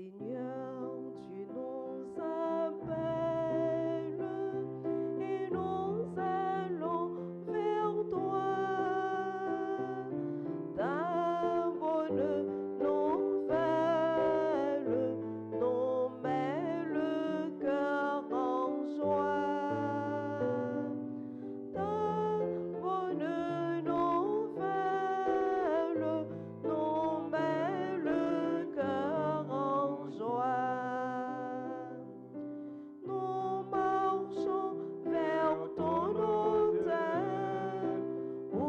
Seigneur, tu nous appelles et nous allons vers toi. Ta bonne nouvelle nous met le cœur en joie. Ta bonne nouvelle nous met le cœur en joie. Nous marchons vers ton autel où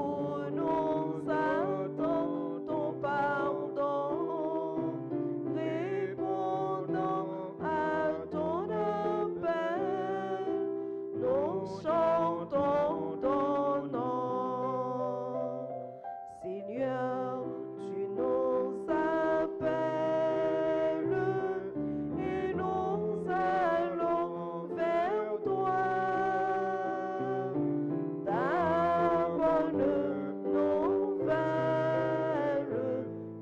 nous attendons ton pardon, répondant à ton appel, nous chantons ton nom. Seigneur, tu nous appelles et nous allons vers toi. Ta bonne nouvelle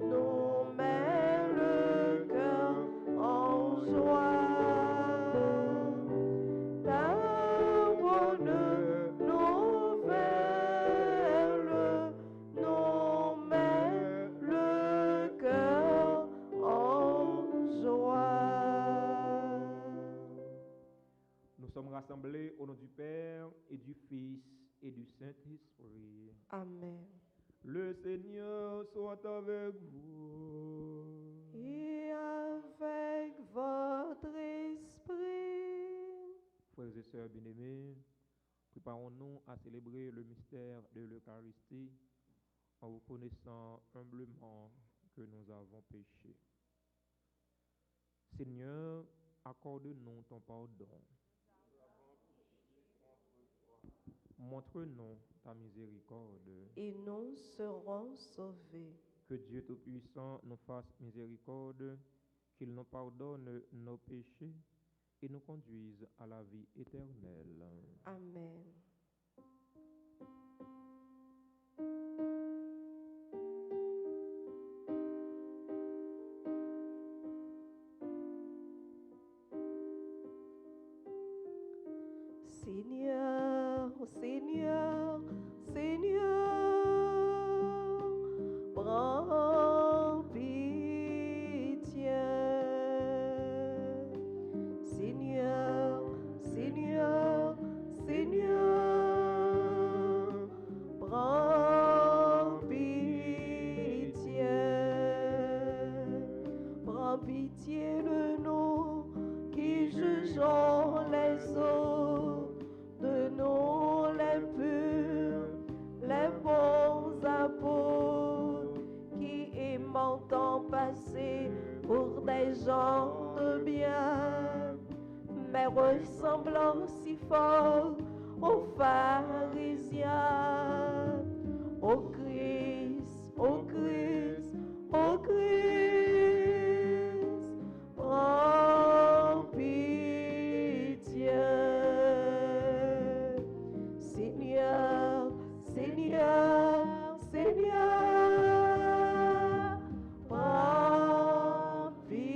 nous met le cœur en joie. Ta bonne nouvelle nous met le cœur en joie. Nous sommes rassemblés au nom du Père et du Fils et du Saint-Esprit. Amen. Le Seigneur soit avec vous. Et avec votre esprit. Frères et sœurs bien-aimés, préparons-nous à célébrer le mystère de l'Eucharistie en reconnaissant humblement que nous avons péché. Seigneur, accorde-nous ton pardon. Montre-nous ta miséricorde. Et nous serons sauvés. Que Dieu Tout-Puissant nous fasse miséricorde, qu'il nous pardonne nos péchés et nous conduise à la vie éternelle. Amen. Seigneur, Seigneur, Seigneur, prends pitié. Seigneur, Seigneur, Seigneur, prends pitié. Prends pitié de nous qui jugeons les autres, de nous les purs, les bons apôtres, qui aimant tant passer pour des gens de bien, mais ressemblant si fort aux pharisiens. Ô Christ, ô Christ, ô Christ, prends pitié. Seigneur, Seigneur, Seigneur, prends pitié.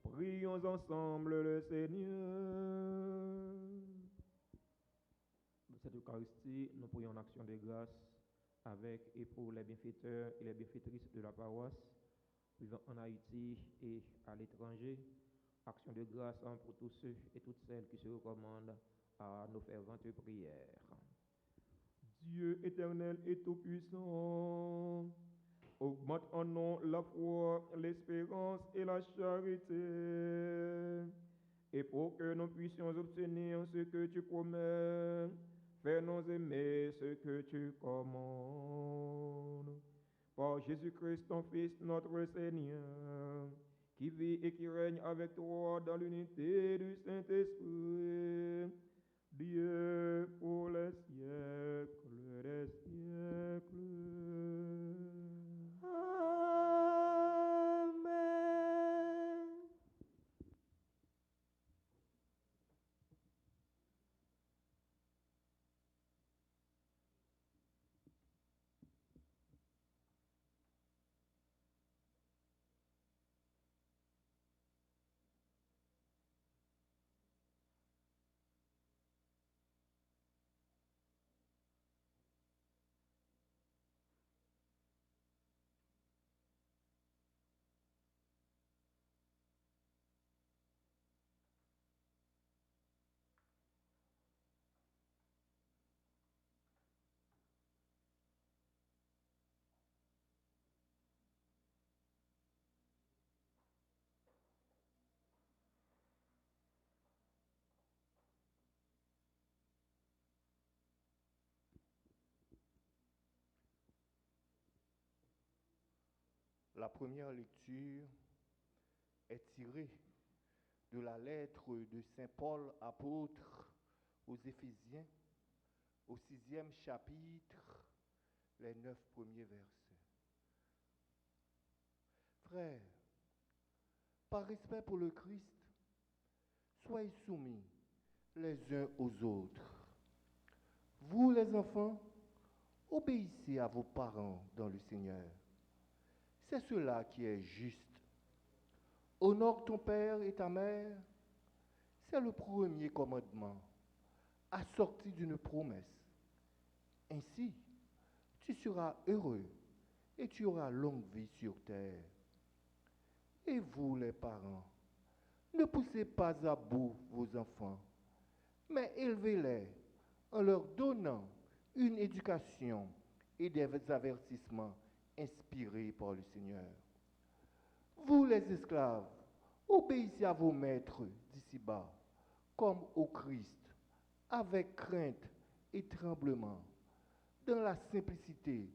Prions ensemble le Seigneur. Dans cette Eucharistie, nous prions en action de grâce avec et pour les bienfaiteurs et les bienfaitrices de la paroisse, vivant en Haïti et à l'étranger. Action de grâce pour tous ceux et toutes celles qui se recommandent à nos ferventes prières. Dieu éternel et tout-puissant, augmente en nous la foi, l'espérance et la charité, et pour que nous puissions obtenir ce que tu promets, fais-nous aimer ce que tu commandes. Par Jésus-Christ, ton Fils, notre Seigneur, qui vit et qui règne avec toi dans l'unité du Saint-Esprit, Dieu pour les siècles des siècles. Amen. La première lecture est tirée de la lettre de Saint Paul apôtre aux Éphésiens, au 6e chapitre, les 9 premiers versets. Frères, par respect pour le Christ, soyez soumis les uns aux autres. Vous les enfants, obéissez à vos parents dans le Seigneur. C'est cela qui est juste. Honore ton père et ta mère. C'est le premier commandement, assorti d'une promesse. Ainsi, tu seras heureux et tu auras longue vie sur terre. Et vous, les parents, ne poussez pas à bout vos enfants, mais élevez-les en leur donnant une éducation et des avertissements inspirés par le Seigneur. Vous, les esclaves, obéissez à vos maîtres d'ici-bas, comme au Christ, avec crainte et tremblement, dans la simplicité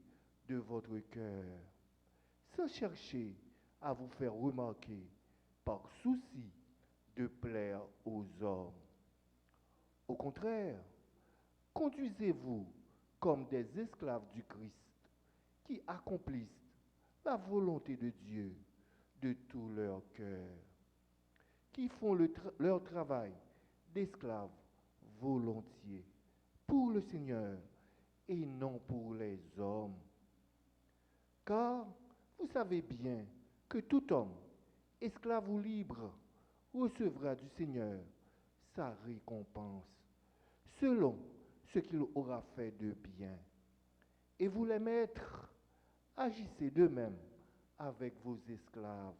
de votre cœur, sans chercher à vous faire remarquer par souci de plaire aux hommes. Au contraire, conduisez-vous comme des esclaves du Christ qui accomplissent la volonté de Dieu de tout leur cœur, qui font leur travail d'esclaves volontiers pour le Seigneur et non pour les hommes. Car vous savez bien que tout homme, esclave ou libre, recevra du Seigneur sa récompense, selon ce qu'il aura fait de bien. Et vous les maîtres, agissez de même avec vos esclaves.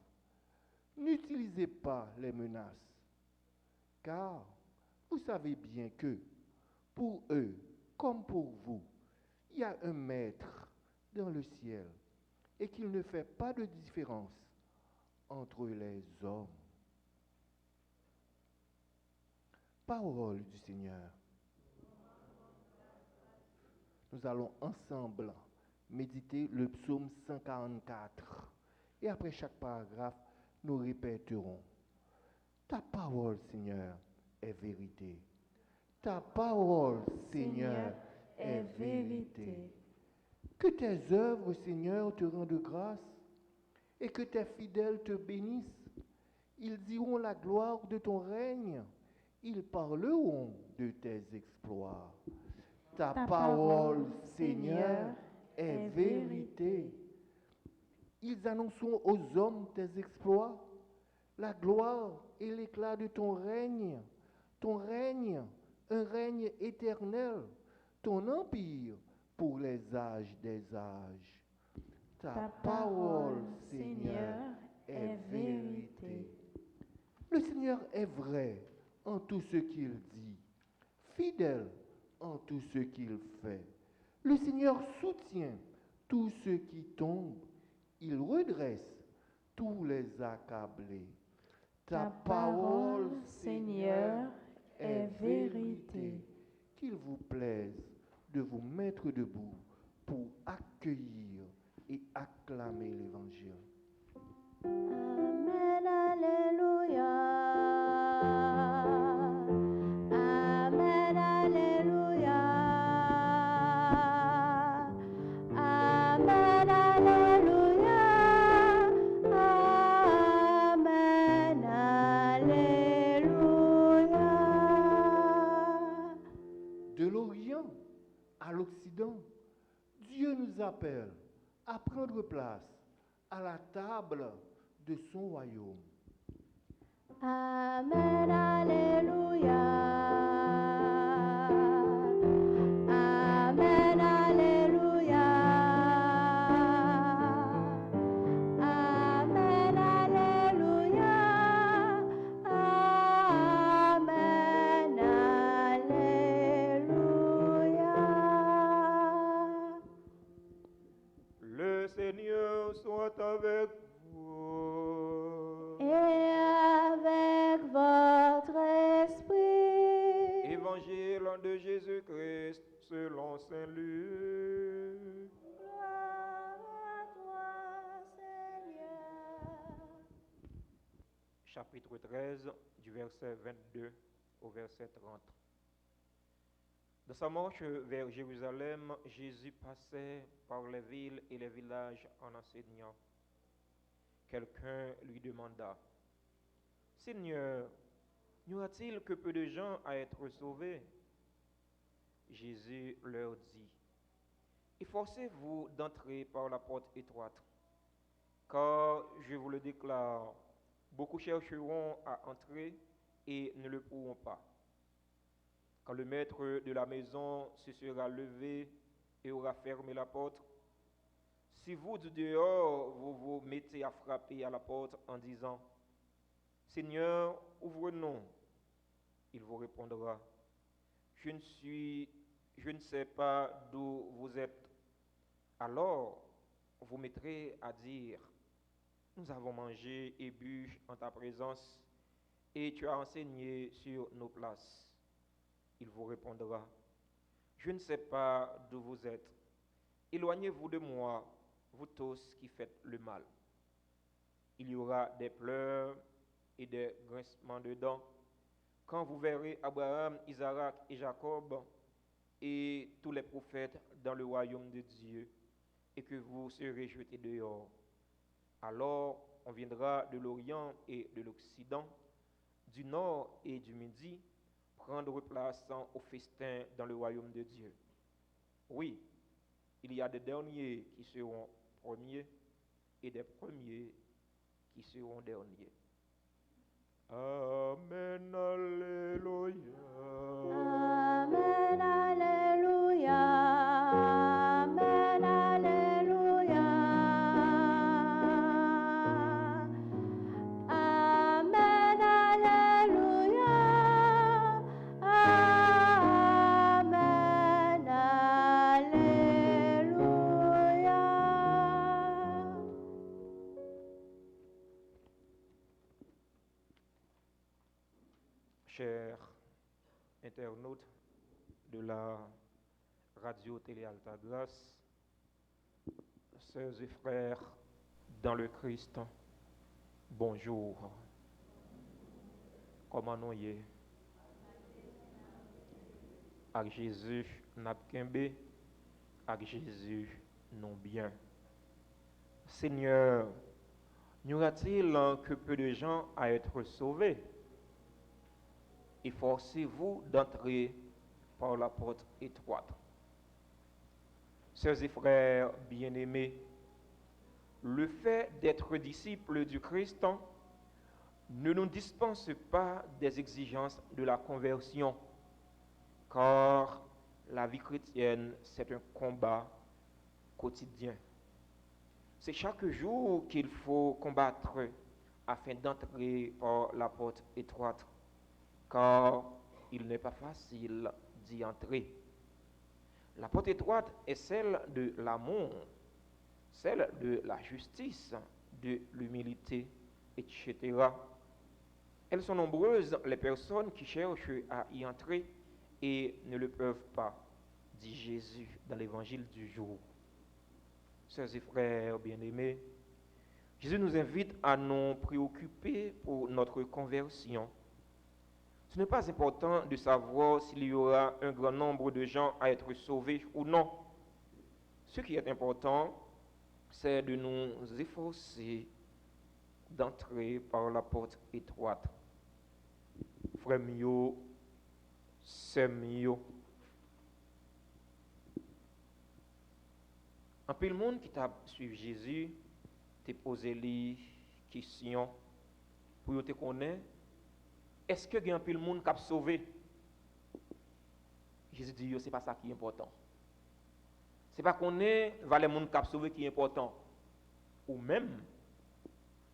N'utilisez pas les menaces, car vous savez bien que, pour eux comme pour vous, il y a un maître dans le ciel et qu'il ne fait pas de différence entre les hommes. Parole du Seigneur. Nous allons ensemble méditer le psaume 144. Et après chaque paragraphe, nous répéterons: ta parole, Seigneur, est vérité. Ta parole, Seigneur, est vérité. Que tes œuvres, Seigneur, te rendent grâce et que tes fidèles te bénissent. Ils diront la gloire de ton règne. Ils parleront de tes exploits. Ta parole, Seigneur, est vérité. Ils annonceront aux hommes tes exploits, la gloire et l'éclat de ton règne, un règne éternel, ton empire pour les âges des âges. Ta parole, Seigneur, est vérité. Le Seigneur est vrai en tout ce qu'il dit, fidèle en tout ce qu'il fait. Le Seigneur soutient tous ceux qui tombent. Il redresse tous les accablés. Ta parole, Seigneur, est vérité. Qu'il vous plaise de vous mettre debout pour accueillir et acclamer l'Évangile. Amen, alléluia. Amen, alléluia. Amen, alléluia. Amen, alléluia. De l'Orient à l'Occident, Dieu nous appelle à prendre place à la table de son royaume. Amen, alléluia. Amen, alléluia. Amen, alléluia. Amen, alléluia. Le Seigneur soit avec vous. Et avec votre esprit. Évangile de Jésus-Christ selon Saint Luc. Gloire à toi, Seigneur. chapitre 13, du verset 22 au verset 30. Dans sa marche vers Jérusalem, Jésus passait par les villes et les villages en enseignant. Quelqu'un lui demanda, « Seigneur, n'y aura-t-il que peu de gens à être sauvés ?» Jésus leur dit, « Efforcez-vous d'entrer par la porte étroite, car je vous le déclare, beaucoup chercheront à entrer et ne le pourront pas. Quand le maître de la maison se sera levé et aura fermé la porte, si vous du dehors vous vous mettez à frapper à la porte en disant, Seigneur, ouvre-nous, il vous répondra, je ne sais pas d'où vous êtes. Alors vous mettrez à dire, nous avons mangé et bu en ta présence, et tu as enseigné sur nos places. Il vous répondra, je ne sais pas d'où vous êtes. Éloignez-vous de moi, vous tous qui faites le mal. Il y aura des pleurs et des grincements de dents quand vous verrez Abraham, Isaac et Jacob et tous les prophètes dans le royaume de Dieu et que vous serez jetés dehors. Alors on viendra de l'Orient et de l'Occident, du Nord et du Midi, prendre place au festin dans le royaume de Dieu. Oui, il y a des derniers qui seront premiers et des premiers qui seront derniers. Amen, alléluia. Amen, alléluia. Amen, alléluia. Amen, alléluia. Amen, alléluia. Chers internautes de la radio-télé Alta Grâce, sœurs et frères dans le Christ, bonjour. Comment nous y est? Avec Jésus, n'a kembe, avec Jésus, non bien. Seigneur, n'y aura-t-il que peu de gens à être sauvés? Efforcez-vous d'entrer par la porte étroite. Sœurs et frères bien-aimés, le fait d'être disciples du Christ ne nous dispense pas des exigences de la conversion, car la vie chrétienne, c'est un combat quotidien. C'est chaque jour qu'il faut combattre afin d'entrer par la porte étroite, car il n'est pas facile d'y entrer. La porte étroite est celle de l'amour, celle de la justice, de l'humilité, etc. Elles sont nombreuses les personnes qui cherchent à y entrer et ne le peuvent pas, dit Jésus dans l'évangile du jour. Sœurs et frères bien-aimés, Jésus nous invite à nous préoccuper pour notre conversion. Ce n'est pas important de savoir s'il y aura un grand nombre de gens à être sauvés ou non. Ce qui est important, c'est de nous efforcer d'entrer par la porte étroite. Frère mio, c'est mio. En peu le monde qui t'a suivi Jésus, t'a posé les questions pour te connaître. Est-ce que il y a un peu le monde qui a sauvé? Jésus dit, c'est pas ça qui est important. C'est pas qu'on est le monde qui a sauvé qui est important. Ou même,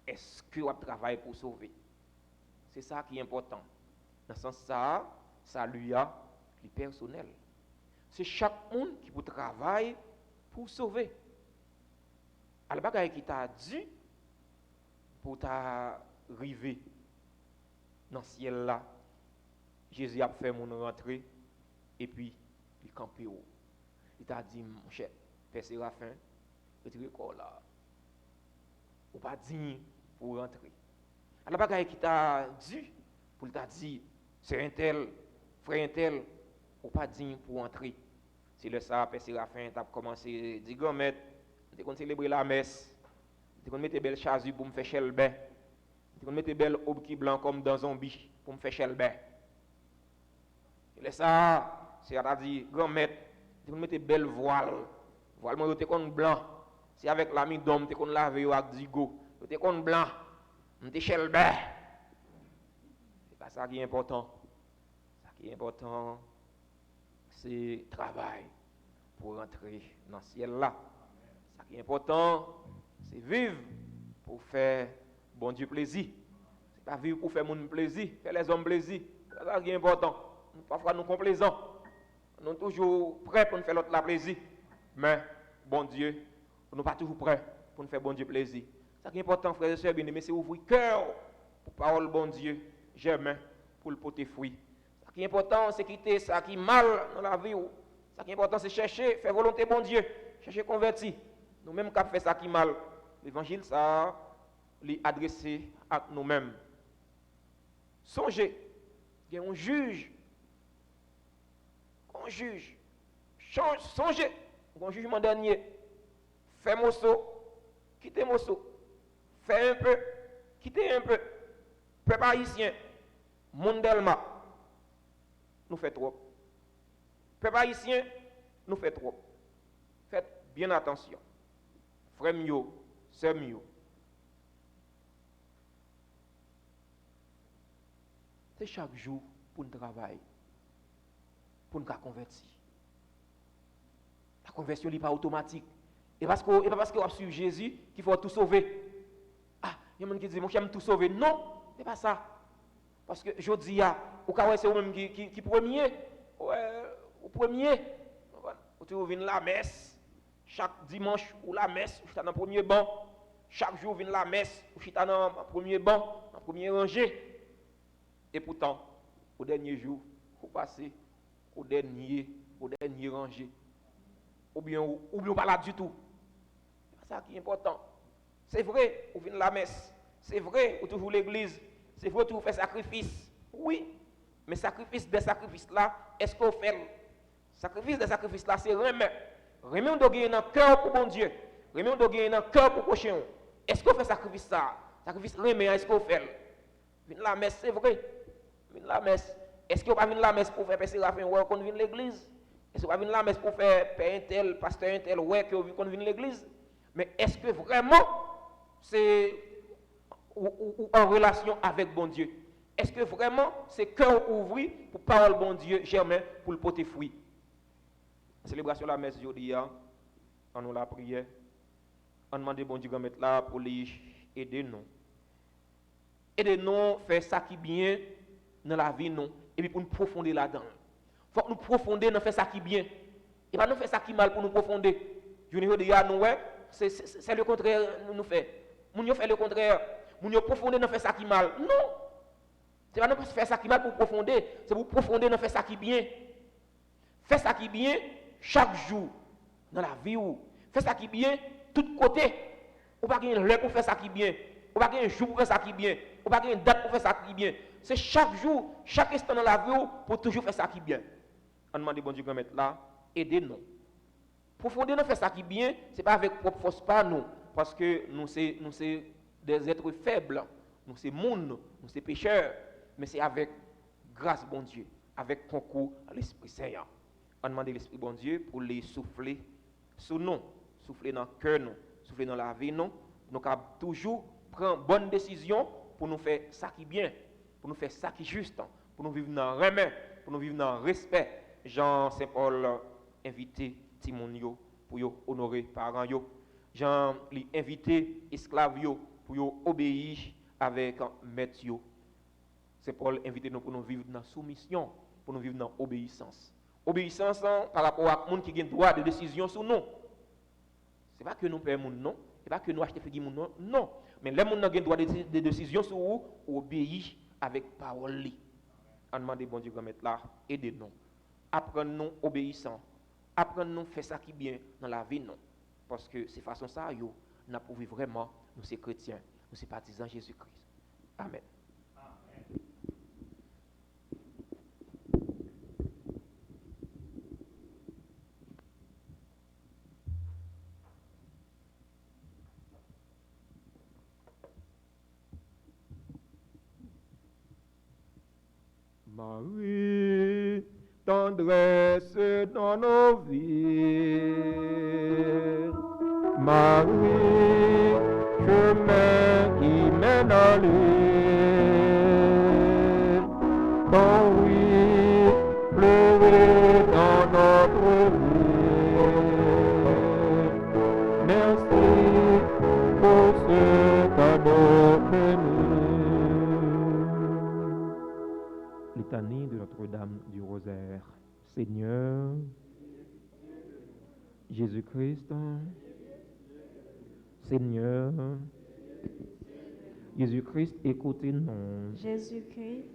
est-ce que on travaille pour sauver? C'est ça qui est important. Dans ce sens ça lui a le personnel. C'est chaque monde qui peut travailler pour sauver. À la bagaille qui t'a dit pour t'arriver dans le ciel là, Jésus a fait mon rentrée et puis il campé haut. Il t'a dit, mon cher, Père Séraphin, retirez le corps là. Ou pas dit pour rentrer. La bagaille qui t'a dit, pour t'a dit, c'est un tel, frère un tel, ou pas digne pour entrer. C'est le ça, Père Séraphin, t'as commencé à dire, grand maître, tu as célébrer la messe, tu as mettre belle chasuble pour me faire chelbin, tu as mettre belle aube qui blanc comme dans un zombie pour me faire chelbin. Et le ça, c'est à dire, grand maître, tu as mettre belle voile, voile moi tu es blanc, c'est avec l'ami d'homme, tu es laver avec digo, tu es blanc, tu es chelbin. C'est pas ça qui est important. Ça qui est important, c'est travail pour rentrer dans le ciel là. Ce qui est important, c'est vivre pour faire bon Dieu plaisir. C'est pas vivre pour faire mon plaisir, faire les hommes plaisir. C'est ça qui est important. Parfois nous complaisants. Nous sommes toujours prêts pour nous faire l'autre la plaisir. Mais bon Dieu, nous ne sommes pas toujours prêts pour nous faire bon Dieu plaisir. Ce qui est important, frères et sœurs bien-aimés, c'est ouvrir cœur pour parole bon Dieu, germain pour le porter fruit. Ce qui est important, c'est quitter ça qui est mal dans la vie. Ce qui est important, c'est chercher, faire volonté bon Dieu, chercher convertir. Nous-mêmes qui avons fait ça qui est mal. L'évangile, ça, l'est adressé à nous-mêmes. Songez, il y a un juge. Un juge. Songez, un jugement dernier. Fais morceau, quittez morceau. Fais un peu, quittez un peu. Peuple haïtien, mondelma, nous fait trop. Peuple haïtien, nous fait trop. Faites bien attention. Frère mio, sœur mio. C'est chaque jour pour nous travailler, pour nous convertir. La conversion n'est pas automatique. Et pas parce qu'on a suivi Jésus qu'il faut tout sauver. Ah, il y a des gens qui disent, moi j'aime tout sauver. Non, c'est pas ça. Parce que je dis, au cas où c'est vous-même qui premier, au premier, vous venez la messe, chaque dimanche ou la messe, vous êtes dans le premier banc. Chaque jour, vous venez la messe, vous êtes dans le premier banc, dans la première rangée. Et pourtant, au dernier jour, vous passez au dernier rangée. Ou bien pas là du tout. C'est ça qui est important. C'est vrai, vous venez la messe. C'est vrai, vous toujours l'église. C'est vrai, vous faites sacrifice. Oui, mais sacrifice des sacrifices là, est-ce qu'on fait? Sacrifice des sacrifices là, c'est remettre. Remettre, on doit gagner dans le cœur pour bon Dieu. Remettre, on doit gagner dans le cœur pour prochain. Est-ce qu'on fait sacrifice ça? Sacrifice remettre, est-ce qu'on fait? Venir la messe, c'est vrai. Venir la messe. Est-ce qu'on va venir la messe pour faire passer la fin ouais, qu'on vient l'église? Est-ce qu'on va venir la messe pour faire père un tel, pasteur un tel, ouais, qu'on vient l'église? Mais est-ce que vraiment c'est ou en relation avec bon Dieu? Est-ce que vraiment c'est cœur ouvert pour parole bon Dieu, germain, pour le porter fruit? La célébration de la messe aujourd'hui, on nous la prière. On demande bon Dieu de mettre là pour les aider nous. Aider nous faire ça qui est bien dans la vie, nous, et puis pour nous profonder là-dedans. Il faut que nous profondions dans faire ça qui est bien. Et pas nous faire ça qui est mal pour nous profonder. Je veux dire, nous, c'est le contraire, nous fait. Nous fait le contraire. Nous profonder dans faire ça qui est mal. Non. Ce n'est pas nous faire ça qui est mal pour profonder. C'est pour profonder dans faire ça qui est bien. Faire ça qui est bien chaque jour dans la vie. Faire ça qui est bien tout côté. On pas gagner l'heure pour faire ça qui est bien. On pas gagner un jour pour faire ça qui est bien. On pas gagner une date pour faire ça qui est bien. C'est chaque jour, chaque instant dans la vie pour toujours faire ça qui est bien. On demande bon Dieu de mettre là, aidez-nous. Profondément dans faire ça qui est bien, ce n'est pas avec propre force pas nous, parce que nous sommes des êtres faibles, nous sommes monde, nous sommes pécheurs, mais c'est avec grâce bon Dieu, avec concours à l'Esprit Saint. On demande l'Esprit bon Dieu pour les souffler sur nous, souffler dans le cœur nous, souffler dans la vie nous, nous avons toujours prendre bonne décision pour nous faire ça qui est bien, pour nous faire ça qui est juste, pour nous vivre dans le remède, pour nous vivre dans le respect. Jean Saint-Paul invité Timonio pour honorer parents yo. Jean li invité esclaves yo pour obéir avec maître yo. Saint-Paul invité nous pour nous vivre dans soumission, pour nous vivre dans obéissance. Obéissance par rapport à monde qui a droit de décision sur nous. C'est pas que nous payons monde non, c'est pas que nous achetons figi monde non, non. Mais les monde qui a droit de décision sur vous, obéir avec parole li. On demande bon Dieu de mettre là, aidez-nous. Apprenons-nous obéissant. Apprenons-nous faire ça qui est bien dans la vie, non. Parce que c'est façon ça, nous pouvons vraiment, nous sommes chrétiens, nous sommes partisans de Jésus-Christ. Amen. Marie, tendresse dans nos vies. Marie, chemin qui mène à lui. Quand oui, pleurer dans notre vie. Merci pour ce cadeau béni. Litanie de Notre-Dame du Rosaire. Seigneur, Jésus-Christ, Seigneur, Jésus-Christ, écoutez-nous. Jésus-Christ,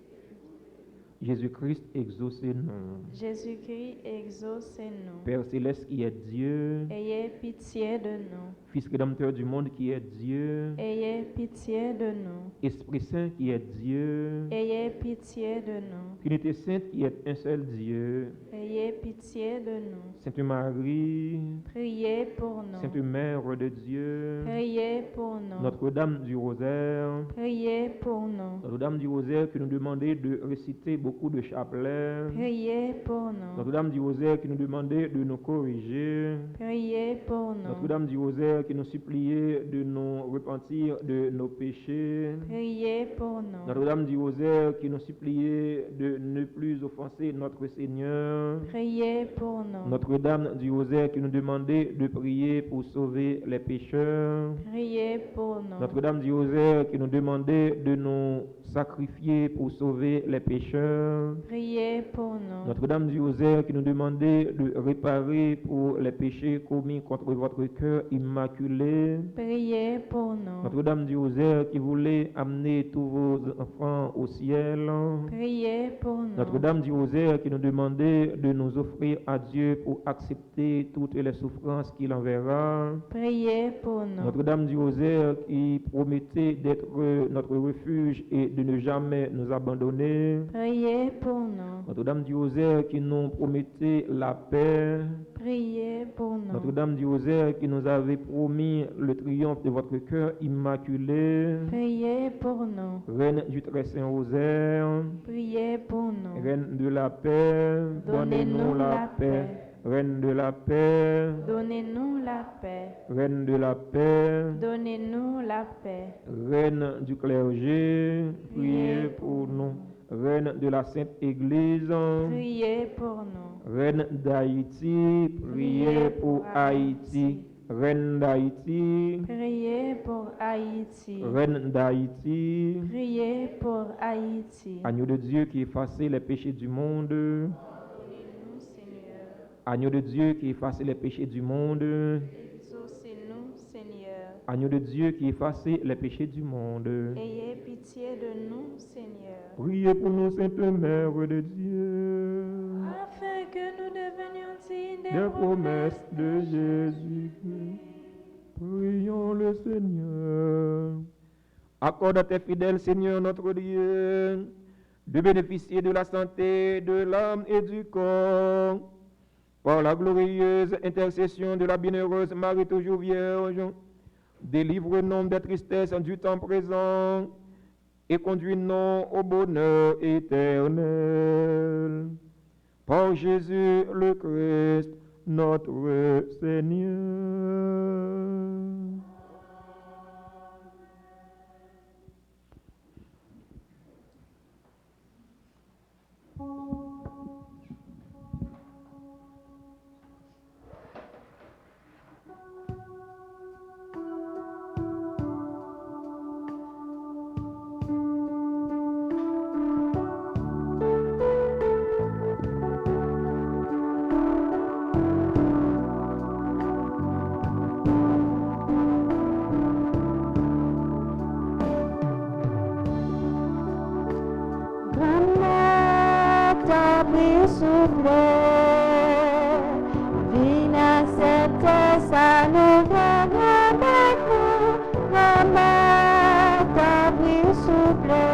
Jésus-Christ, exaucez-nous. Jésus-Christ, exaucez-nous. Père céleste qui est Dieu, Ayez pitié de nous. Fils rédempteur du monde qui est Dieu, Ayez pitié de nous. Esprit Saint qui est Dieu, Ayez pitié de nous. Trinité Sainte qui est un seul Dieu, Ayez pitié de nous. Sainte Marie, Priez pour Sainte nous. Mère de Dieu, Priez pour nous. Notre-Dame du Rosaire, Priez pour nous. Notre-Dame du Rosaire qui nous demandait de réciter beaucoup de chapelets, Priez pour nous. Notre-Dame du Rosaire qui nous demandait de nous corriger, Priez pour nous. Notre-Dame du Rosaire qui nous suppliait de nous repentir de nos péchés, Priez pour nous. Notre-Dame du Rosaire qui nous suppliait de ne plus offenser notre Seigneur, Priez pour nous. Notre-Dame du Rosaire qui nous demandait de prier pour sauver les pécheurs, Priez pour nous. Notre-Dame du Rosaire qui nous demandait de nous sacrifier pour sauver les pécheurs, Priez pour nous. Notre-Dame du Rosaire qui nous demandait de réparer pour les péchés commis contre votre cœur immaculé, Priez pour nous. Notre-Dame du Rosaire qui voulait amener tous vos enfants au ciel, Priez pour nous. Notre-Dame du Rosaire qui nous demandait de nous offrir à Dieu pour accepter toutes les souffrances qu'il enverra, Priez pour nous. Notre-Dame du Rosaire qui promettait d'être notre refuge et de ne jamais nous abandonner, Priez pour nous. Notre-Dame du Rosaire qui nous promettait la paix, Priez pour nous. Notre-Dame du Rosaire qui nous avait promis le triomphe de votre cœur immaculé, Priez pour nous. Reine du très saint Rosaire, Priez pour nous. Reine de la paix, donnez-nous la paix. Reine de la paix, Donnez-nous la paix. Reine de la paix, Donnez-nous la paix. Reine du clergé, priez pour nous. Reine de la Sainte Église, Priez pour nous. Reine d'Haïti, priez pour Haïti. Reine d'Haïti, Priez pour Haïti. Reine d'Haïti, Priez pour Haïti. Agneau de Dieu qui effaçait les péchés du monde, Donnez-nous, Seigneur. Agneau de Dieu qui effaçait les péchés du monde, Exaucez-nous, Seigneur. Agneau de Dieu qui effaçait les péchés du monde. Ayez pitié de nous, Seigneur. Priez pour nous, Sainte Mère de Dieu, Afin que nous devenions dignes des promesses de Jésus-Christ. Prions le Seigneur. Accorde à tes fidèles, Seigneur notre Dieu, de bénéficier de la santé de l'âme et du corps, par la glorieuse intercession de la bienheureuse Marie toujours Vierge. Délivre-nous des tristesses du temps présent et conduis-nous au bonheur éternel. Par Jésus le Christ, notre Seigneur. Vina cette salut avec nous, Maman, t'as pris souffle.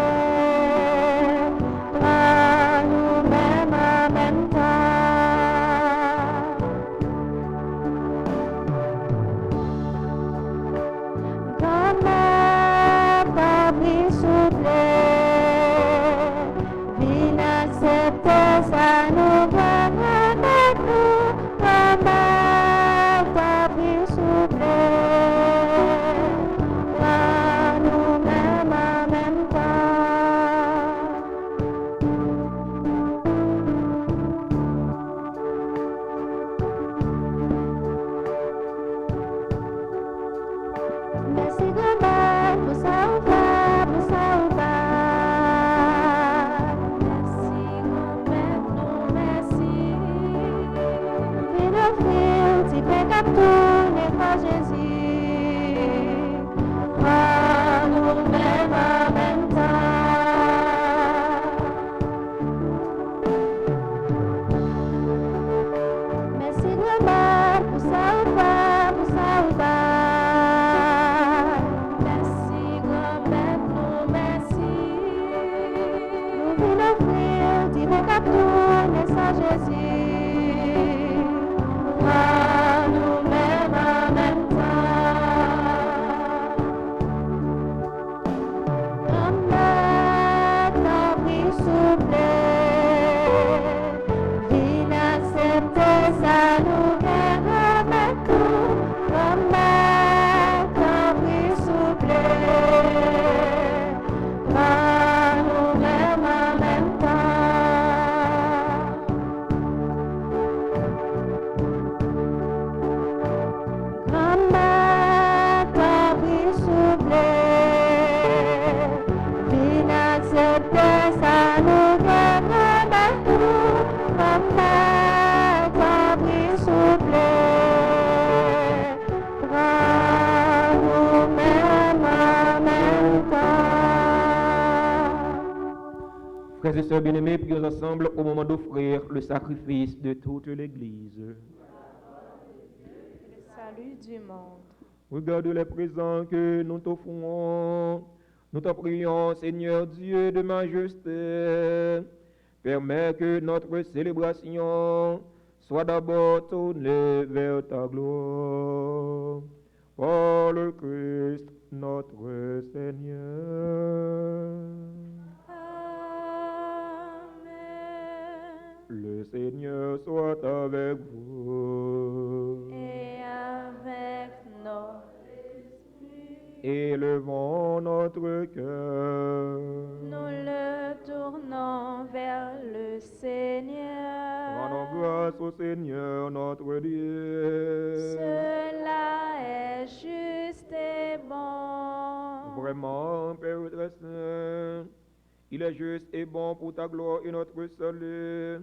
Frères et sœurs bien-aimés, prions ensemble au moment d'offrir le sacrifice de toute l'Église. Le salut du monde. Regarde les présents que nous t'offrons. Nous t'en prions, Seigneur Dieu de majesté. Permets que notre célébration soit d'abord tournée vers ta gloire. Par le Christ, notre Seigneur. Le Seigneur soit avec vous. Et avec notre esprit, Élevons notre cœur. nous le tournons vers le Seigneur. Rendons grâce au Seigneur notre Dieu. Cela est juste et bon. Vraiment, Père très saint, il est juste et bon pour ta gloire et notre salut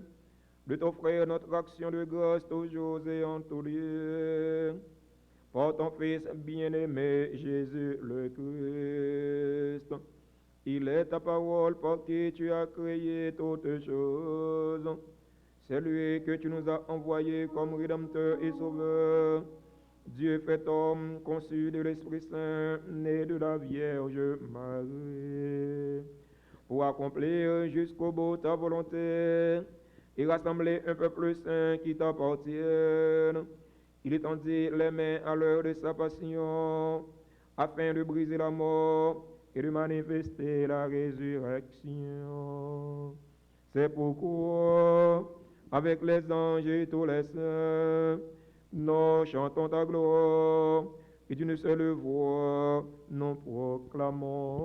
de t'offrir notre action de grâce toujours et en tout lieu. Par ton Fils bien-aimé Jésus le Christ. Il est ta parole par qui tu as créé toutes choses. C'est lui que tu nous as envoyé comme Rédempteur et Sauveur. Dieu fait homme, conçu de l'Esprit Saint, né de la Vierge Marie, pour accomplir jusqu'au bout ta volonté et rassembler un peuple saint qui t'appartienne. Il étendit les mains à l'heure de sa passion, afin de briser la mort et de manifester la résurrection. C'est pourquoi, avec les anges et tous les saints, nous chantons ta gloire, et d'une seule voix, nous proclamons.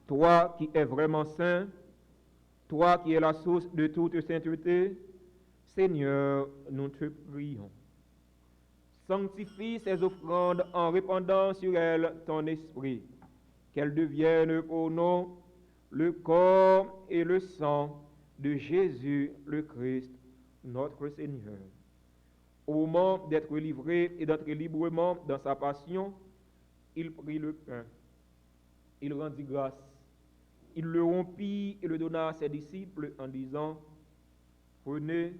Toi qui es vraiment saint, toi qui es la source de toute sainteté, Seigneur, nous te prions. Sanctifie ces offrandes en répandant sur elles ton esprit, qu'elles deviennent pour nous le corps et le sang de Jésus le Christ, notre Seigneur. Au moment d'être livré et d'entrer librement dans sa passion, il prit le pain, il rendit grâce, il le rompit et le donna à ses disciples en disant, « Prenez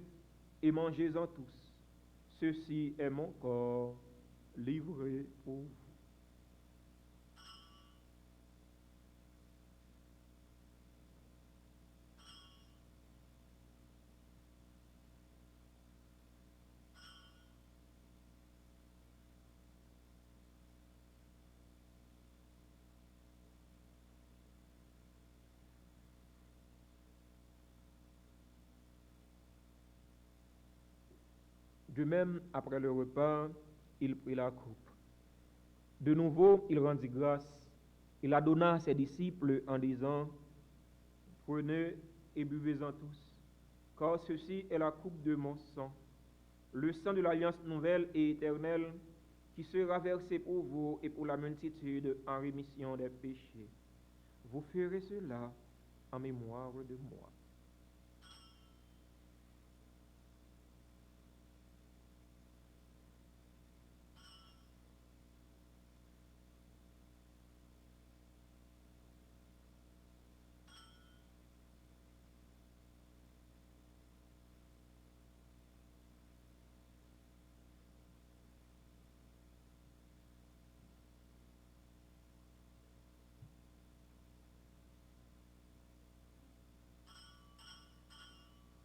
et mangez-en tous, ceci est mon corps livré pour vous. » De même, après le repas, il prit la coupe. De nouveau, il rendit grâce. Il la donna à ses disciples en disant, prenez et buvez-en tous, car ceci est la coupe de mon sang, le sang de l'alliance nouvelle et éternelle, qui sera versé pour vous et pour la multitude en rémission des péchés. Vous ferez cela en mémoire de moi.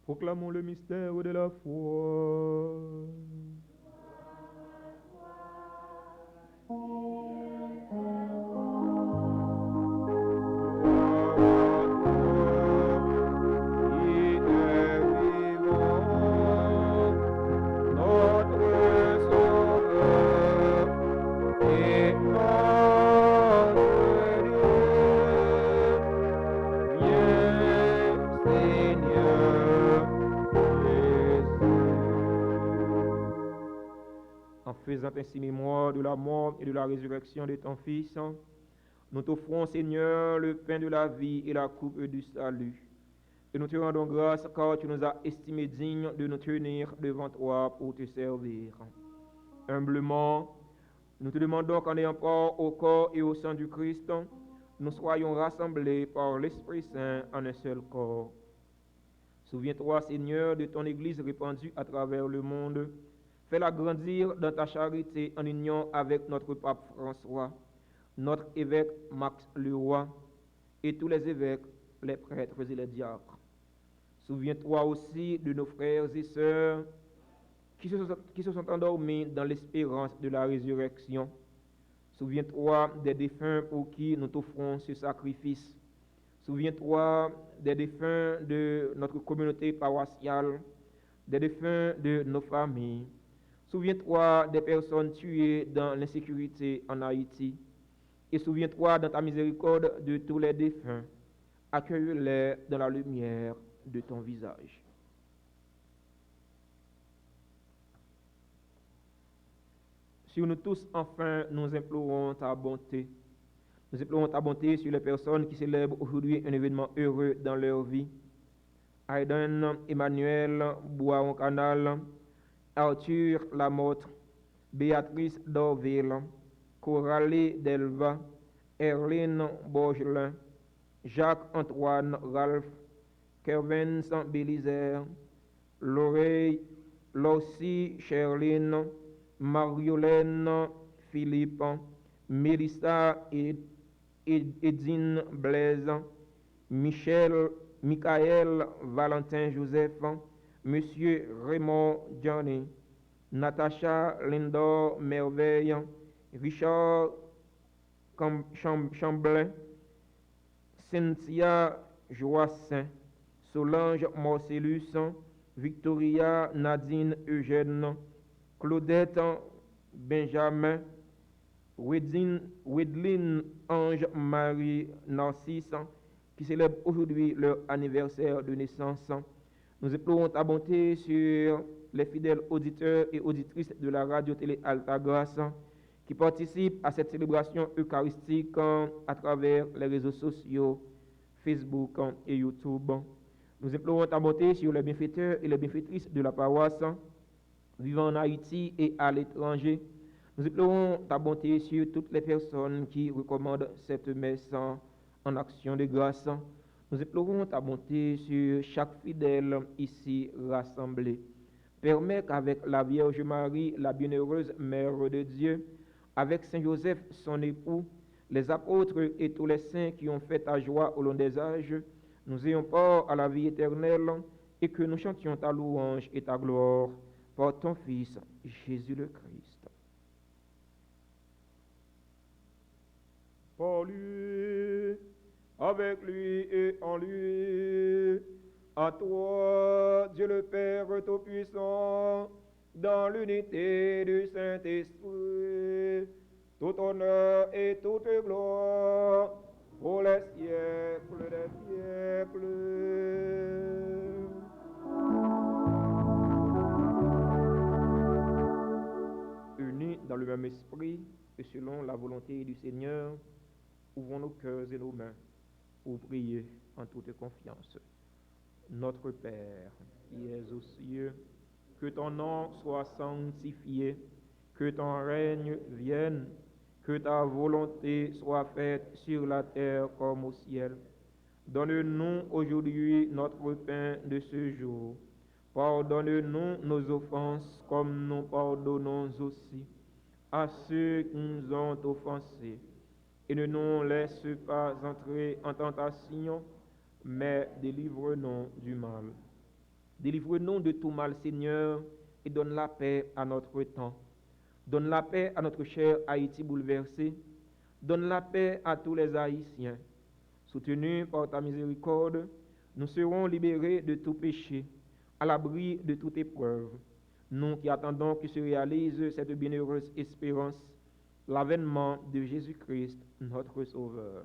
Proclamons le mystère de la foi. En faisant ainsi mémoire de la mort et de la résurrection de ton Fils, nous t'offrons, Seigneur, le pain de la vie et la coupe du salut. Et nous te rendons grâce car tu nous as estimés dignes de nous tenir devant toi pour te servir. Humblement, nous te demandons qu'en ayant part au corps et au sang du Christ, nous soyons rassemblés par l'Esprit Saint en un seul corps. Souviens-toi, Seigneur, de ton Église répandue à travers le monde. Fais-la grandir dans ta charité en union avec notre pape François, notre évêque Max Leroy et tous les évêques, les prêtres et les diacres. Souviens-toi aussi de nos frères et sœurs qui se sont endormis dans l'espérance de la résurrection. Souviens-toi des défunts pour qui nous t'offrons ce sacrifice. Souviens-toi des défunts de notre communauté paroissiale, des défunts de nos familles. Souviens-toi des personnes tuées dans l'insécurité en Haïti. Et souviens-toi dans ta miséricorde de tous les défunts. Accueille-les dans la lumière de ton visage. Sur nous tous, enfin, nous implorons ta bonté. Nous implorons ta bonté sur les personnes qui célèbrent aujourd'hui un événement heureux dans leur vie. Aiden, Emmanuel, Bois-en-Canal, Arthur Lamotte, Béatrice Dorville, Coralie Delva, Erline Borgelin, Jacques-Antoine Ralph, Kervins Bélizer, Lorcy Cherline, Mariolène Philippe, Mélissa Edine Blaise, Michael Valentin Joseph, Monsieur Raymond Johnny, Natacha Lindor Merveille, Richard Chamblin, Cynthia Joassin, Solange Marcellus, Victoria Nadine Eugène, Claudette Benjamin, Wedline Ange Marie Narcisse, qui célèbrent aujourd'hui leur anniversaire de naissance. Nous implorons ta bonté sur les fidèles auditeurs et auditrices de la radio-télé Alta Grace qui participent à cette célébration eucharistique à travers les réseaux sociaux, Facebook et YouTube. Nous implorons ta bonté sur les bienfaiteurs et les bienfaitrices de la paroisse vivant en Haïti et à l'étranger. Nous implorons ta bonté sur toutes les personnes qui recommandent cette messe en action de grâce. Nous implorons ta bonté sur chaque fidèle ici rassemblé. Permets qu'avec la Vierge Marie, la bienheureuse Mère de Dieu, avec Saint Joseph, son époux, les apôtres et tous les saints qui ont fait ta joie au long des âges, nous ayons part à la vie éternelle et que nous chantions ta louange et ta gloire par ton Fils, Jésus le Christ. Par lui, avec lui et en lui, à toi, Dieu le Père Tout-Puissant, dans l'unité du Saint-Esprit, tout honneur et toute gloire pour les siècles des siècles. Unis dans le même esprit et selon la volonté du Seigneur, ouvrons nos cœurs et nos mains pour prier en toute confiance. Notre Père, qui es aux cieux, que ton nom soit sanctifié, que ton règne vienne, que ta volonté soit faite sur la terre comme au ciel. Donne-nous aujourd'hui notre pain de ce jour. Pardonne-nous nos offenses comme nous pardonnons aussi à ceux qui nous ont offensés. Et ne nous laisse pas entrer en tentation, mais délivre-nous du mal. Délivre-nous de tout mal, Seigneur, et donne la paix à notre temps. Donne la paix à notre cher Haïti bouleversé. Donne la paix à tous les Haïtiens. Soutenus par ta miséricorde, nous serons libérés de tout péché, à l'abri de toute épreuve. Nous qui attendons que se réalise cette bienheureuse espérance, l'avènement de Jésus-Christ, notre Sauveur.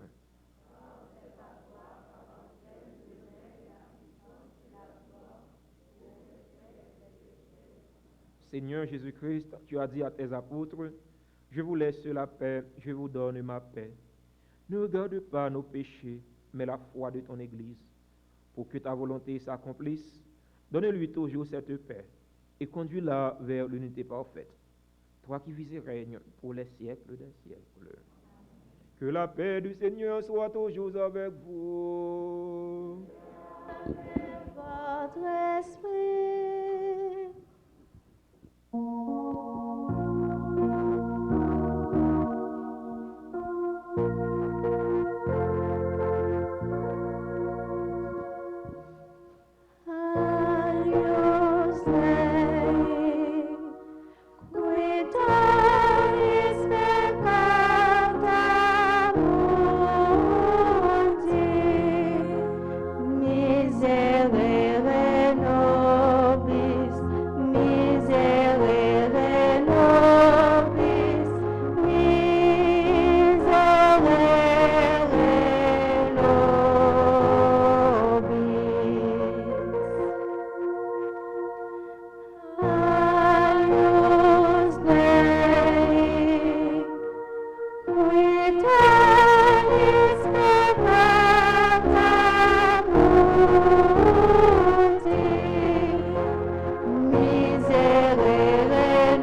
Seigneur Jésus-Christ, tu as dit à tes apôtres, je vous laisse la paix, je vous donne ma paix. Ne regarde pas nos péchés, mais la foi de ton Église. Pour que ta volonté s'accomplisse, donne-lui toujours cette paix et conduis-la vers l'unité parfaite. Toi qui vis et règnes pour les siècles des siècles. Que la paix du Seigneur soit toujours avec vous. Votre esprit. Agnus Dei, qui tollis peccata mundi, miserere nobis, miserere nobis, miserere nobis. Agnus Dei, qui tollis peccata mundi, miserere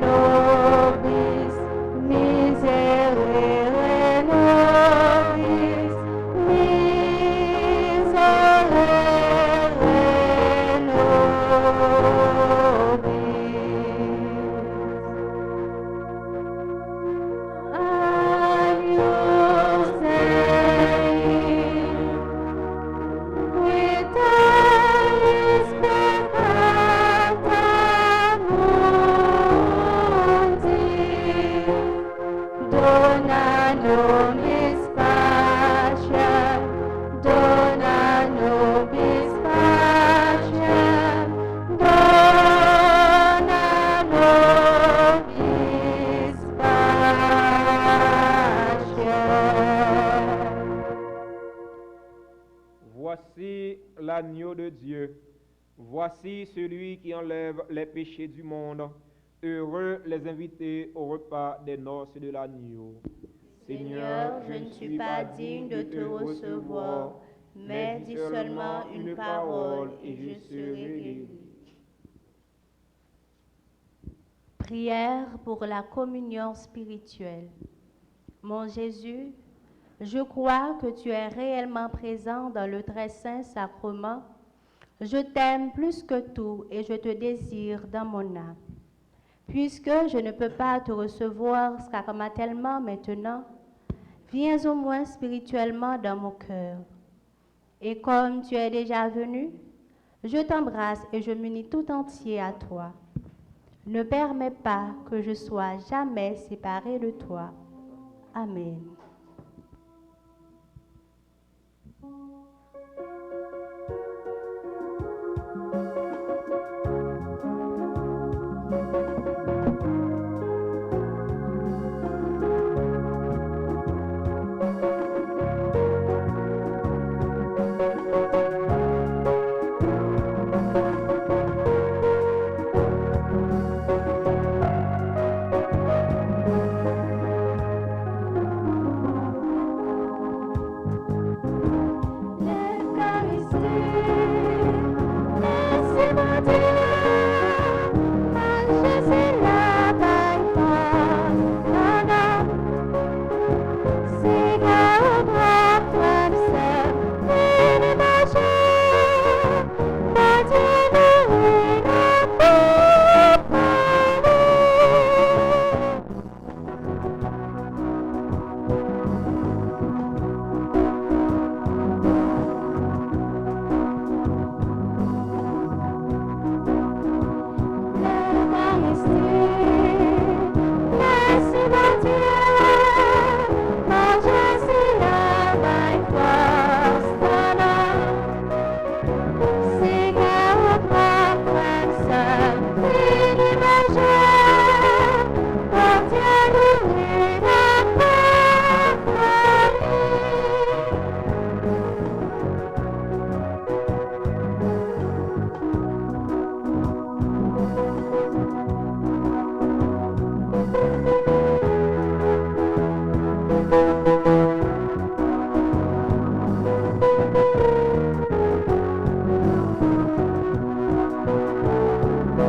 nobis, miserere nobis, miserere nobis. Agnus Dei, qui tollis peccata mundi, dona nobis pacem, dona nobis pacem, dona nobis pacem. Voici l'agneau de Dieu. Voici celui qui enlève les péchés du monde. Heureux les invités au repas des noces de l'agneau. Seigneur, je ne suis pas digne de te recevoir, mais dis seulement une parole et je serai guéri. Prière pour la communion spirituelle. Mon Jésus, je crois que tu es réellement présent dans le très saint sacrement. Je t'aime plus que tout et je te désire dans mon âme. Puisque je ne peux pas te recevoir sacramentellement maintenant, viens au moins spirituellement dans mon cœur. Et comme tu es déjà venu, je t'embrasse et je m'unis tout entier à toi. Ne permets pas que je sois jamais séparé de toi. Amen.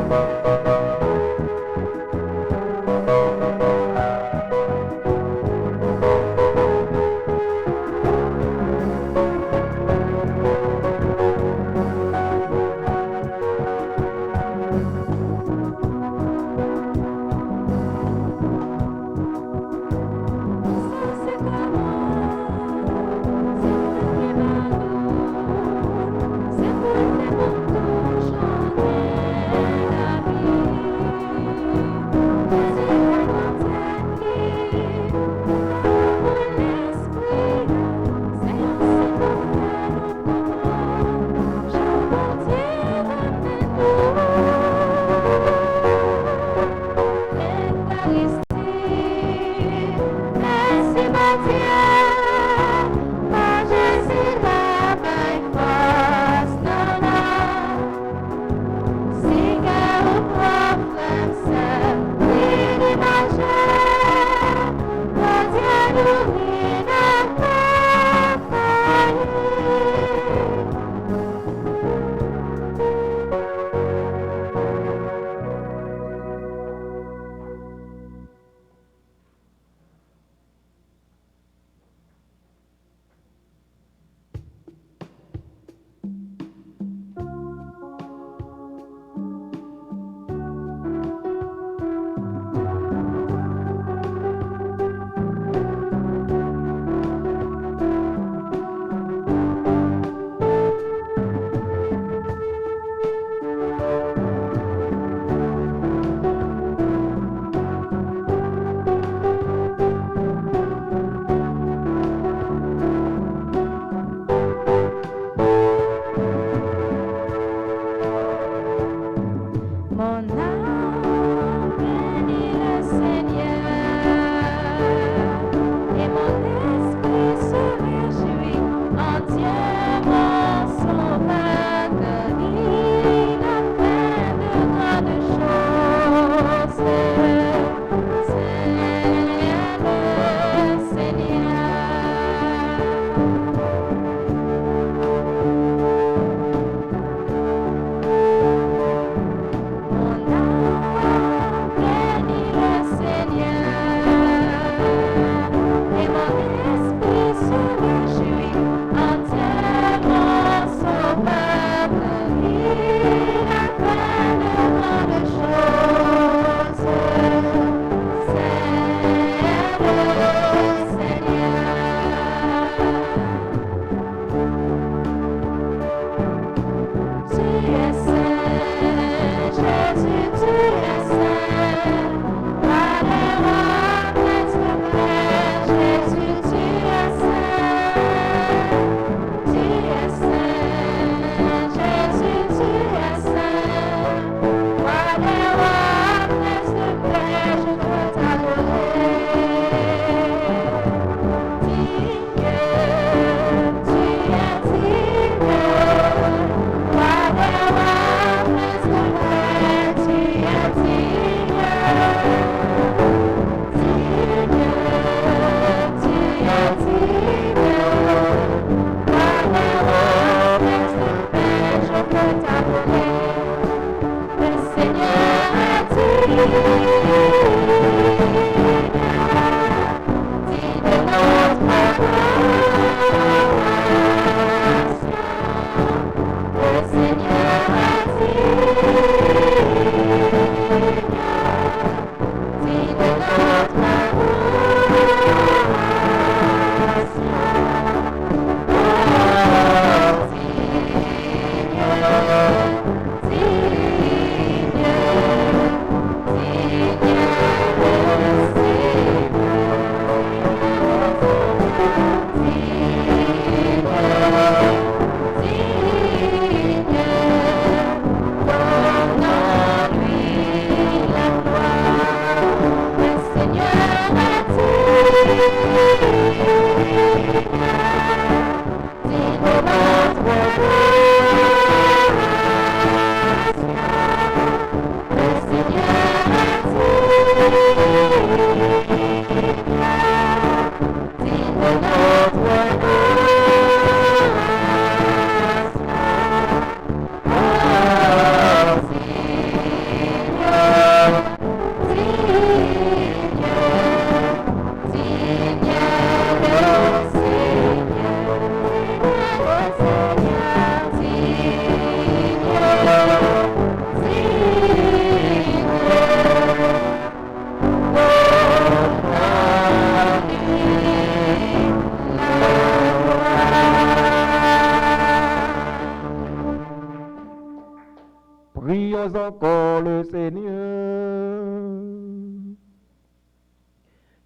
Seigneur,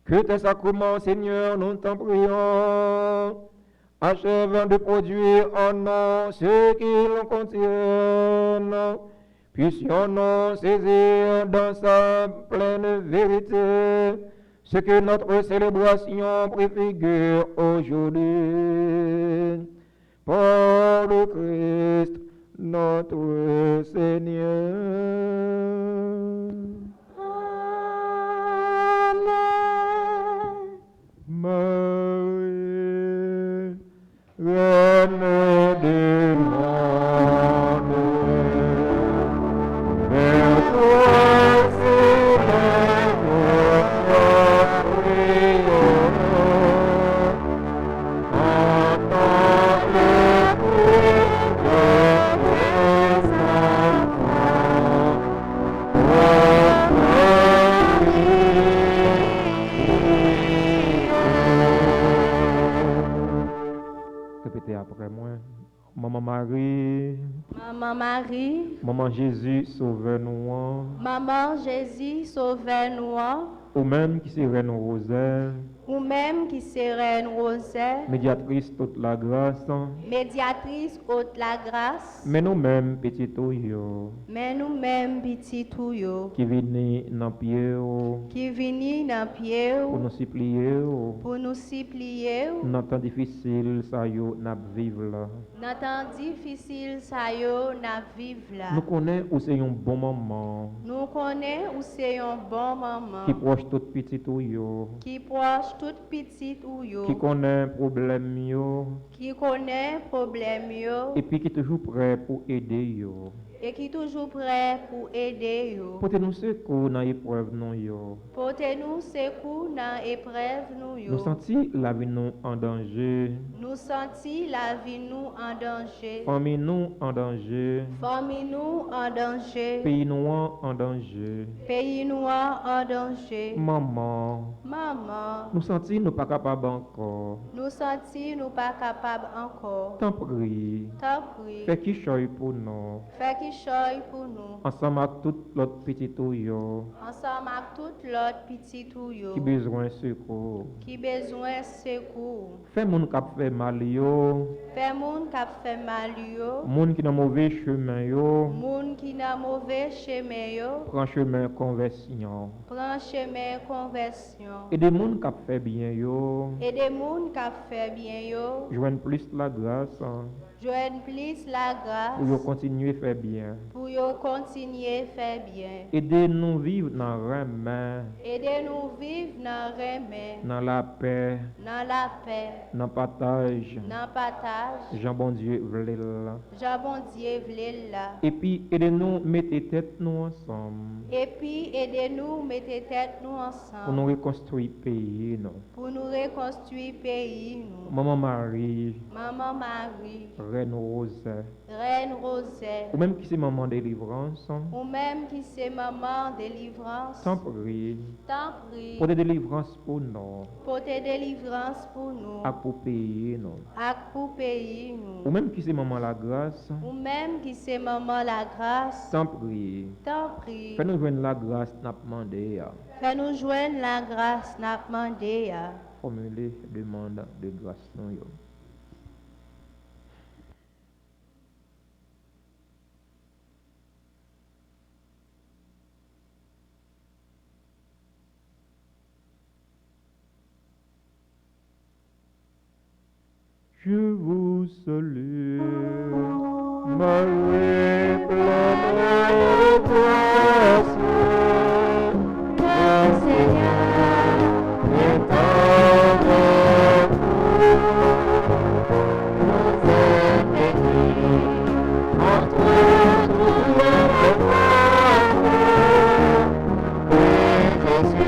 Que tes sacrements, Seigneur, nous t'en prions, achèvent de produire en nous ce qu'ils contiennent. Puissions-nous saisir dans sa pleine vérité ce que notre célébration préfigure aujourd'hui. Par le Christ, notre Seigneur. Amen. Marie, Reine du monde, vers toi s'élève notre prière. Entends le cri de tes enfants, répétez après moi. Maman Marie, Maman Marie, Maman Jésus, sauve-nous. Maman Jésus, sauve-nous, Ou même qui serait nos rosaires, ou même qui serait Rosaire, médiatrice toute la grâce, médiatrice haute la grâce, mais nous-mêmes, petits touillots, mais nous-mêmes petits touillots, qui viennent dans pied, qui venons dans pied pour nous supplier, pour nous supplier, dans temps difficile, ça y est, n'a vivre là. dans temps difficile ça yo n'a vivre là. Nous connaissons où c'est un bon moment, Nous connaissons où c'est un bon moment, qui proche tout petit touillots, qui proche toute petite ou yo, qui connaît problème yo, qui connaît problème yo, et puis qui est toujours prêt pour aider yo. et qui toujours prêt pour aider yo. Portez-nous secours dans l'épreuve non yo. Portez-nous secours dans épreuve nous yo. Nous sentis la vie nous en danger, Nous sentis la vie nous en danger. famille nous en danger, Famille nous en danger. pays nous en danger. Pays nous en danger. Maman, Maman, nous sentis nous pas capables encore. nous sentis nous pas capables encore. T'en prie, T'en prie, fais qui choisit pour nous. fais qui choisit pour nous. Ensemble avec tout l'autre petit yo Ensemble avec tout l'autre petit ou yo qui besoin de secours. qui besoin secours. Fais moun k'ap fait mal yo, Fais moun qui fait mal yo, moun qui dans mauvais chemin yo, moun qui n'a mauvais chemin yo, prend chemin conversion. prend chemin conversion. Et des moun k'ap fait bien yo, Et des moun qui fait bien yo, joignent plus la grâce joignent plus la pour yo grâce continuer faire bien. pour yo continuer faire bien. Aidez-nous vivre dans remède, Aidez-nous vivre dans remède, dans la paix, dans la paix, dans partage. dans partage. Jean bon Dieu vle là. Jean bon Dieu vle là. Et puis aidez-nous mettre tête nous ensemble Et puis aidez-nous mettre tête nous pour ensemble nous reconstruire pays non. pour nous reconstruire pays nous. Maman Marie, Maman Marie, Reine Rose, Reine Rosaire, ou même qui c'est maman délivrance, ou même qui c'est maman délivrance, t'en prie, t'en prie, pour des délivrances pour nous, porter délivrance pour nous, à pour pays non. et pour pays Ou nous. même qui c'est maman la grâce, Ou même qui c'est maman la grâce, t'en prie, t'en prie, fais-nous joindre la grâce n'a demandé à fais-nous joindre la grâce n'a demandé à. formuler demande de grâce non yo. Je vous salue, Marie, pleine de grâce, le Seigneur est avec vous. Vous êtes bénie entre toutes les femmes, et Jésus, le Fils, est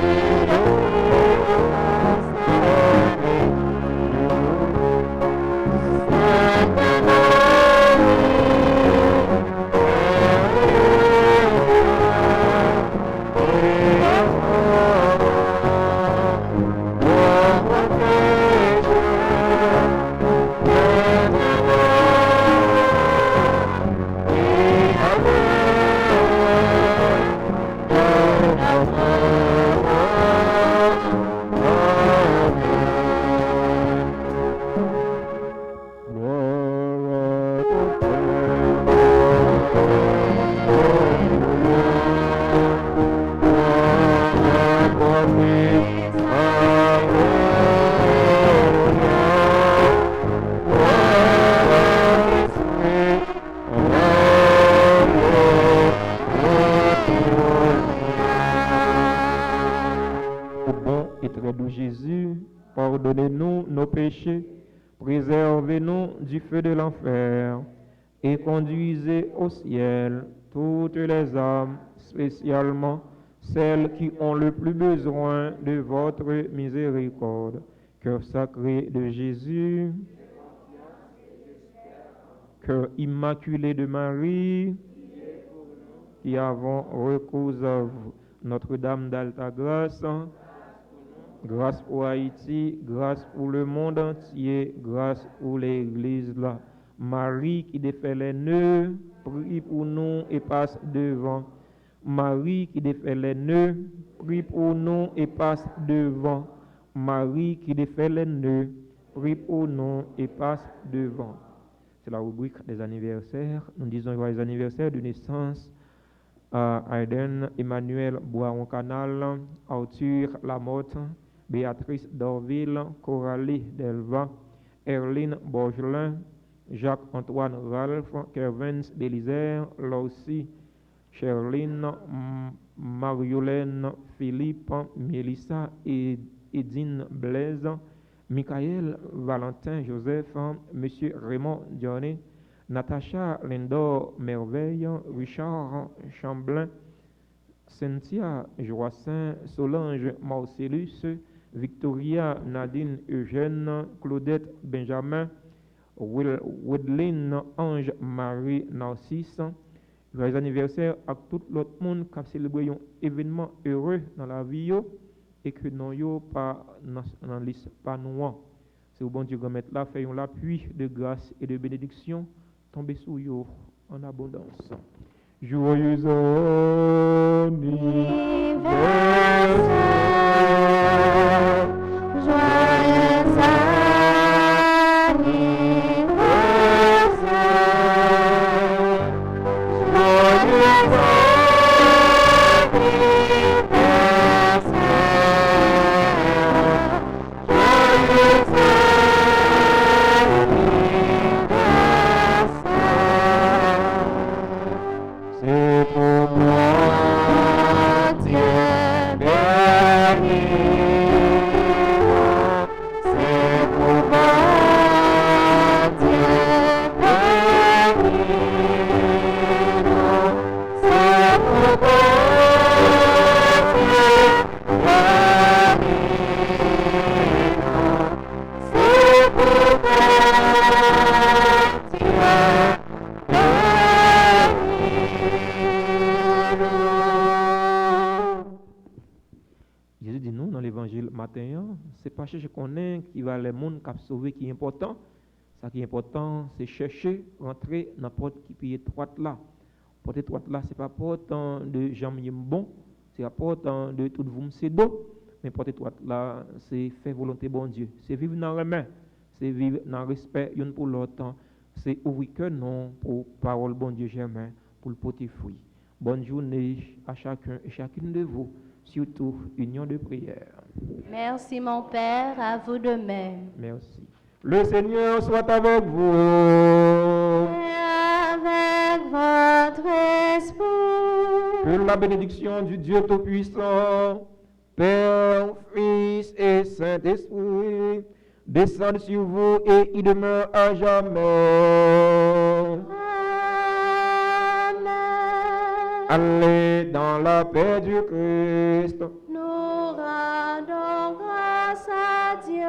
béni. Jésus, pardonnez-nous nos péchés, préservez-nous du feu de l'enfer et conduisez au ciel toutes les âmes, spécialement celles qui ont le plus besoin de votre miséricorde. Cœur sacré de Jésus, cœur immaculé de Marie, qui avons recours à vous. Notre-Dame d'Alta Grâce, grâce pour Haïti, grâce pour le monde entier, grâce pour l'Église là. Marie qui défait les nœuds, prie pour nous et passe devant. Marie qui défait les nœuds, prie pour nous et passe devant. Marie qui défait les nœuds, prie pour nous et passe devant. C'est la rubrique des anniversaires. Nous disons joyeux anniversaire de naissance à Aiden Emmanuel Boiron-Canal, Arthur Lamotte, Béatrice Dorville, Coralie Delva, Erline Borgelin, Jacques-Antoine Ralph, Kervins Bélisère, Lorcy, Sherline, Mariolène Philippe, Mélissa et Edine Blaise, Michael Valentin Joseph, Monsieur Raymond Dionnet, Natacha Lindor Merveille, Richard Chamblin, Cynthia Joassin, Solange Marcellus, Victoria Nadine Eugène, Claudette Benjamin, Wedline Ange Marie Narcisse. Joyeux anniversaire à tout l'autre monde qui a célébré un événement heureux dans la vie et que non yo pas dans liste pas noir. C'est au bon Dieu remettre là, faisons l'appui de grâce et de bénédiction tomber sur yo en abondance. Joyeux anniversaire, Joyeux c'est pour moi, Dieu béni, c'est pour moi, Dieu béni, c'est pour moi, Dieu béni, c'est pour moi, Dieu Jésus dit nous dans l'évangile matin, c'est pas chercher qu'on est qui va les monde qui a sauvé qui est important. Ça qui est important, c'est chercher rentrer dans la porte qui est étroite là. Porte étroite là, c'est pas porte de jambes bon, c'est la porte de tout vous c'est dos, mais porte étroite là, c'est faire volonté bon Dieu, c'est vivre dans les mains, c'est vivre dans le respect une pour l'autre, c'est ouvrir que non pour parole bon Dieu germain pour le porter fruit. Bonne journée à chacun et chacune de vous. Surtout, union de prière. Merci mon Père, à vous de même. Merci. Le Seigneur soit avec vous. Et avec votre esprit. Que la bénédiction du Dieu Tout-Puissant, Père, Fils et Saint-Esprit, descende sur vous et y demeure à jamais. Allez dans la paix du Christ. Nous rendons grâce à Dieu.